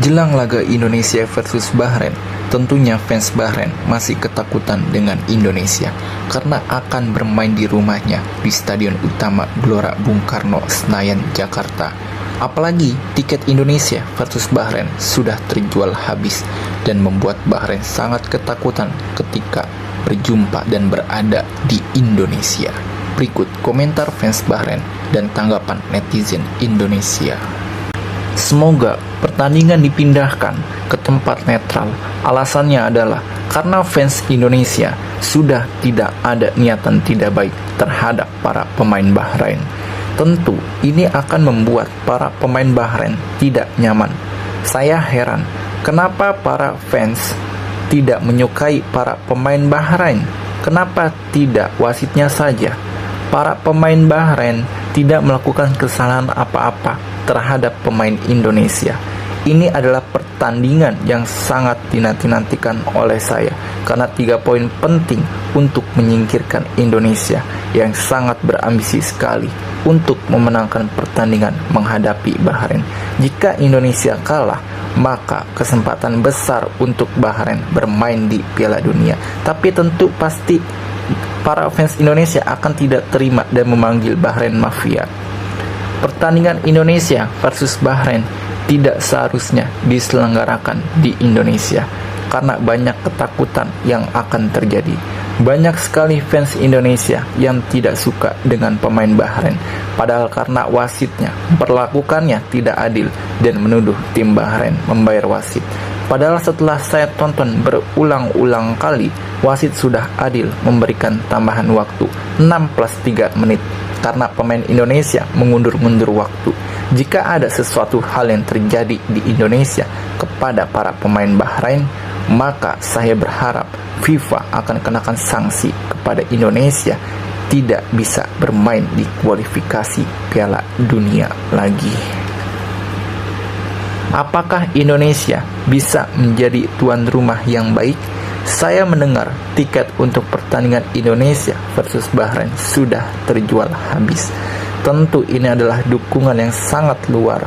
Jelang laga Indonesia versus Bahrain, tentunya fans Bahrain masih ketakutan dengan Indonesia karena akan bermain di rumahnya di Stadion Utama Gelora Bung Karno, Senayan, Jakarta. Apalagi tiket Indonesia versus Bahrain sudah terjual habis dan membuat Bahrain sangat ketakutan ketika berjumpa dan berada di Indonesia. Berikut komentar fans Bahrain dan tanggapan netizen Indonesia. Semoga pertandingan dipindahkan ke tempat netral. Alasannya adalah karena fans Indonesia sudah tidak ada niatan tidak baik terhadap para pemain Bahrain. Tentu ini akan membuat para pemain Bahrain tidak nyaman. Saya heran, kenapa para fans tidak menyukai para pemain Bahrain? Kenapa tidak wasitnya saja? Para pemain Bahrain tidak melakukan kesalahan apa-apa terhadap pemain Indonesia. Ini adalah pertandingan yang sangat dinanti-nantikan oleh saya karena 3 poin penting untuk menyingkirkan Indonesia yang sangat berambisi sekali untuk memenangkan pertandingan menghadapi Bahrain. Jika Indonesia kalah, maka kesempatan besar untuk Bahrain bermain di Piala Dunia. Tapi tentu pasti para fans Indonesia akan tidak terima dan memanggil Bahrain mafia. Pertandingan Indonesia versus Bahrain tidak seharusnya diselenggarakan di Indonesia karena banyak ketakutan yang akan terjadi. Banyak sekali fans Indonesia yang tidak suka dengan pemain Bahrain, padahal karena wasitnya memperlakukannya tidak adil dan menuduh tim Bahrain membayar wasit. Padahal setelah saya tonton berulang-ulang kali, wasit sudah adil memberikan tambahan waktu 6+3 menit karena pemain Indonesia mengundur-mundur waktu. Jika ada sesuatu hal yang terjadi di Indonesia kepada para pemain Bahrain, maka saya berharap FIFA akan kenakan sanksi kepada Indonesia tidak bisa bermain di kualifikasi Piala Dunia lagi. Apakah Indonesia bisa menjadi tuan rumah yang baik? Saya mendengar tiket untuk pertandingan Indonesia versus Bahrain sudah terjual habis. Tentu ini adalah dukungan yang sangat luar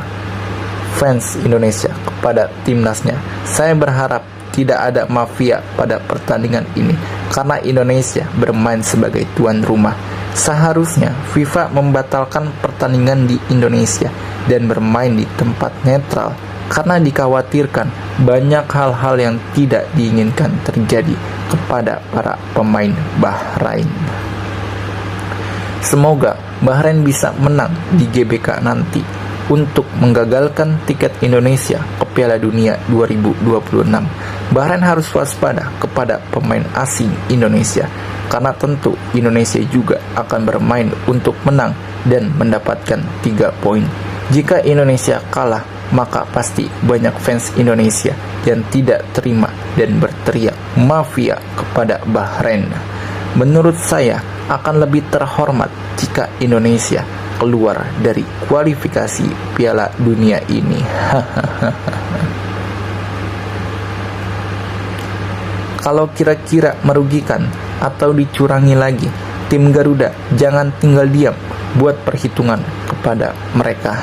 fans Indonesia kepada timnasnya. Saya berharap tidak ada mafia pada pertandingan ini karena Indonesia bermain sebagai tuan rumah. Seharusnya FIFA membatalkan pertandingan di Indonesia dan bermain di tempat netral karena dikhawatirkan banyak hal-hal yang tidak diinginkan terjadi kepada para pemain Bahrain. Semoga Bahrain bisa menang di GBK nanti untuk menggagalkan tiket Indonesia ke Piala Dunia 2026. Bahrain harus waspada kepada pemain asing Indonesia karena tentu Indonesia juga akan bermain untuk menang dan mendapatkan 3 poin. Jika Indonesia kalah, maka pasti banyak fans Indonesia yang tidak terima dan berteriak mafia kepada Bahrain. Menurut saya akan lebih terhormat jika Indonesia keluar dari kualifikasi Piala Dunia ini. Kalau kira-kira merugikan atau dicurangi lagi, tim Garuda jangan tinggal diam, buat perhitungan kepada mereka.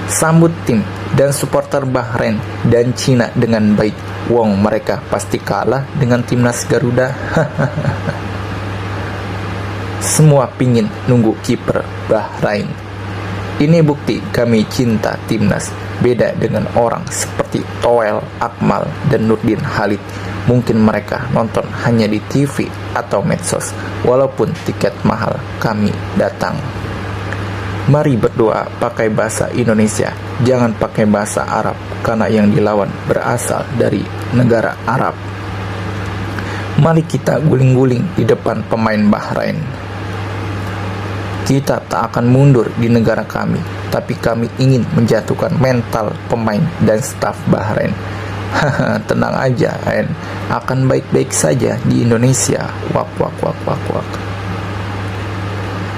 Sambut tim dan supporter Bahrain dan Cina dengan baik. Wong mereka pasti kalah dengan timnas Garuda. Semua pingin nunggu kiper Bahrain. Ini bukti kami cinta timnas. Beda dengan orang seperti Toel, Akmal, dan Nurdin Halid. Mungkin mereka nonton hanya di TV atau medsos. Walaupun tiket mahal, kami datang. Mari berdoa pakai bahasa Indonesia, jangan pakai bahasa Arab karena yang dilawan berasal dari negara Arab. Mari kita guling-guling di depan pemain Bahrain. Kita tak akan mundur di negara kami, tapi kami ingin menjatuhkan mental pemain dan staf Bahrain. Tenang aja, akan baik-baik saja di Indonesia. Wak wak wak wak wak.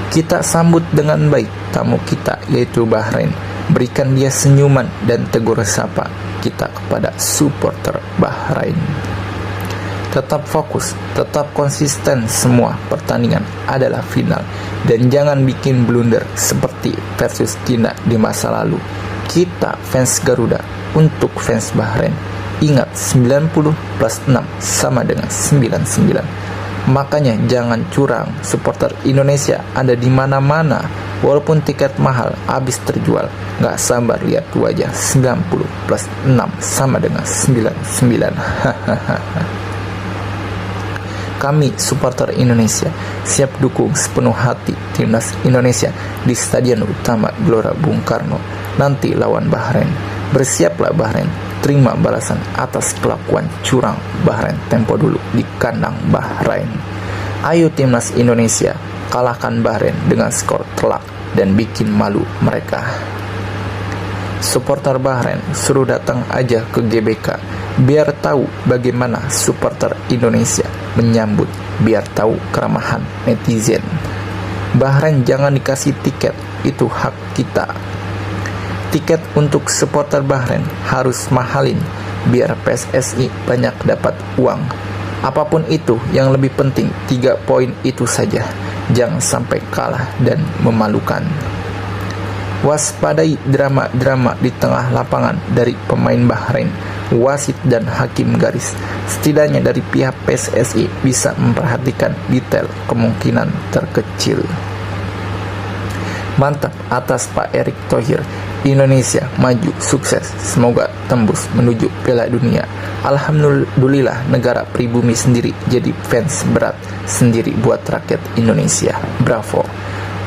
Kita sambut dengan baik tamu kita yaitu Bahrain. Berikan dia senyuman dan tegur sapa kita kepada supporter Bahrain. Tetap fokus, tetap konsisten, semua pertandingan adalah final. Dan jangan bikin blunder seperti versus Cina di masa lalu. Kita fans Garuda untuk fans Bahrain. Ingat, 90 plus 6 sama dengan 99. Makanya jangan curang, supporter Indonesia ada di mana-mana. Walaupun tiket mahal, habis terjual. Gak sabar lihat wajah 90 plus 6 sama dengan 99. Kami supporter Indonesia siap dukung sepenuh hati timnas Indonesia di Stadion Utama Gelora Bung Karno nanti lawan Bahrain. Bersiaplah Bahrain, terima balasan atas kelakuan curang Bahrain tempo dulu di kandang Bahrain. Ayo timnas Indonesia, kalahkan Bahrain dengan skor telak dan bikin malu mereka. Supporter Bahrain suruh datang aja ke GBK biar tahu bagaimana supporter Indonesia menyambut, biar tahu keramahan netizen. Bahrain jangan dikasih tiket, itu hak kita. Tiket untuk supporter Bahrain harus mahalin biar PSSI banyak dapat uang. Apapun itu, yang lebih penting 3 poin itu saja. Jangan sampai kalah dan memalukan. Waspadai drama-drama di tengah lapangan dari pemain Bahrain, wasit dan hakim garis. Setidaknya dari pihak PSSI bisa memperhatikan detail kemungkinan terkecil. Mantap atas Pak Erick Thohir. Indonesia maju sukses, semoga tembus menuju Piala Dunia. Alhamdulillah negara pribumi sendiri jadi fans berat sendiri buat rakyat Indonesia. Bravo.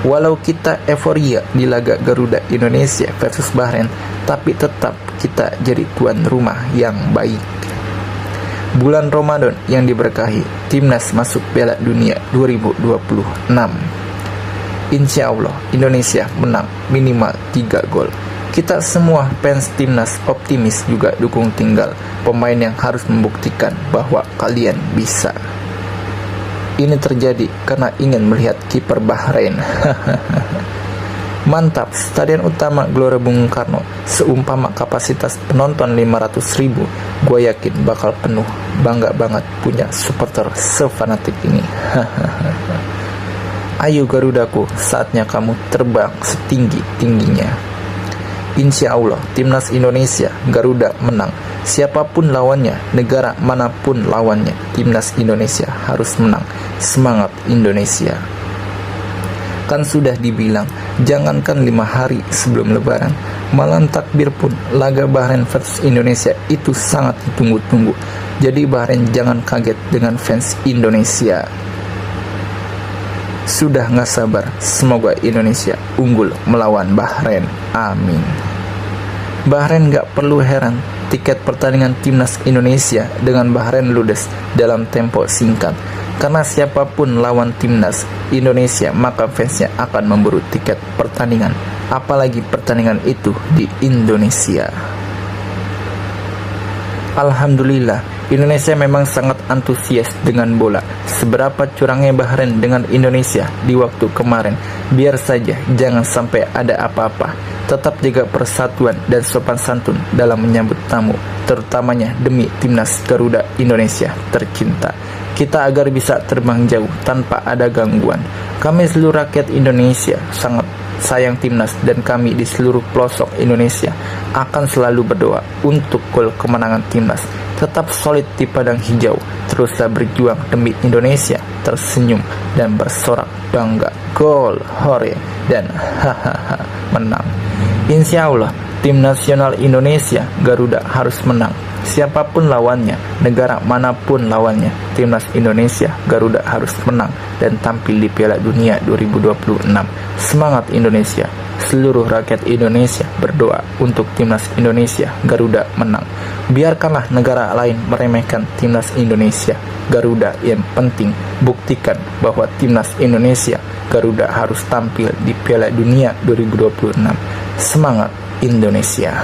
Walau kita euforia di laga Garuda Indonesia versus Bahrain, tapi tetap kita jadi tuan rumah yang baik. Bulan Ramadan yang diberkahi, timnas masuk Piala Dunia 2026. Insya Allah Indonesia menang minimal 3 gol. Kita semua fans timnas optimis juga dukung tinggal pemain yang harus membuktikan bahwa kalian bisa. Ini terjadi karena ingin melihat kiper Bahrain. Mantap, Stadion Utama Gelora Bung Karno seumpama kapasitas penonton 500.000, gue yakin bakal penuh. Bangga banget punya supporter sefanatik ini. Ayo Garudaku, saatnya kamu terbang setinggi-tingginya. Insya Allah timnas Indonesia Garuda menang. Siapapun lawannya, negara manapun lawannya, timnas Indonesia harus menang. Semangat Indonesia. Kan sudah dibilang, jangankan 5 hari sebelum lebaran, malam takbir pun laga Bahrain versus Indonesia itu sangat ditunggu-tunggu. Jadi Bahrain jangan kaget dengan fans Indonesia. Sudah gak sabar, semoga Indonesia unggul melawan Bahrain. Amin. Bahrain gak perlu heran, tiket pertandingan timnas Indonesia dengan Bahrain ludes dalam tempo singkat. Karena siapapun lawan timnas Indonesia, maka fansnya akan memburu tiket pertandingan. Apalagi pertandingan itu di Indonesia. Alhamdulillah, Indonesia memang sangat antusias dengan bola. Seberapa curangnya Bahrain dengan Indonesia di waktu kemarin, biar saja, jangan sampai ada apa-apa. Tetap jaga persatuan dan sopan santun dalam menyambut tamu, terutamanya demi timnas Garuda Indonesia tercinta. Kita agar bisa terbang jauh tanpa ada gangguan. Kami seluruh rakyat Indonesia sangat sayang timnas, dan kami di seluruh pelosok Indonesia akan selalu berdoa untuk gol kemenangan timnas. Tetap solid di padang hijau, teruslah berjuang demi Indonesia, tersenyum dan bersorak bangga, gol, hore, dan hahaha menang. Insya Allah tim nasional Indonesia Garuda harus menang. Siapapun lawannya, negara manapun lawannya, timnas Indonesia Garuda harus menang dan tampil di Piala Dunia 2026. Semangat Indonesia. Seluruh rakyat Indonesia berdoa untuk timnas Indonesia Garuda menang. Biarkanlah negara lain meremehkan timnas Indonesia Garuda, yang penting buktikan bahwa timnas Indonesia Garuda harus tampil di Piala Dunia 2026. Semangat Indonesia.